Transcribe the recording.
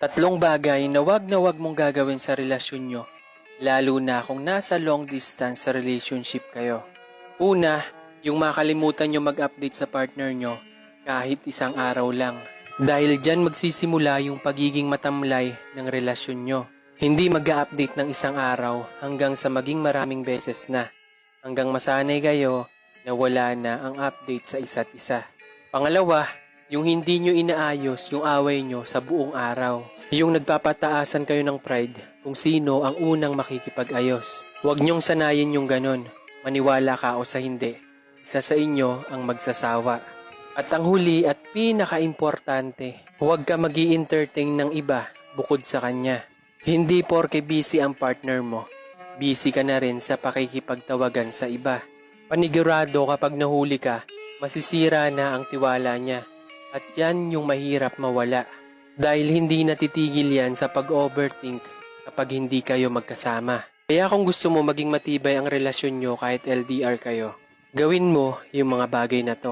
Tatlong bagay na wag mong gagawin sa relasyon nyo, lalo na kung nasa long distance relationship kayo. Una, yung makalimutan nyo mag-update sa partner nyo kahit isang araw lang. Dahil dyan magsisimula yung pagiging matamlay ng relasyon nyo. Hindi mag-update ng isang araw hanggang sa maging maraming beses na. Hanggang masanay kayo na wala na ang update sa isa't isa. Pangalawa, yung hindi nyo inaayos yung away nyo sa buong araw. Yung nagpapataasan kayo ng pride kung sino ang unang makikipag-ayos. Huwag nyong sanayin yung ganon. Maniwala ka o sa hindi. Isa sa inyo ang magsasawa. At ang huli at pinaka-importante, huwag ka magi-entertain ng iba bukod sa kanya. Hindi porke busy ang partner mo, busy ka na rin sa pakikipagtawagan sa iba. Panigurado kapag nahuli ka, masisira na ang tiwala niya. At yan yung mahirap mawala. Dahil hindi natitigil yan sa pag-overthink kapag hindi kayo magkasama. Kaya kung gusto mo maging matibay ang relasyon nyo kahit LDR kayo, gawin mo yung mga bagay na to.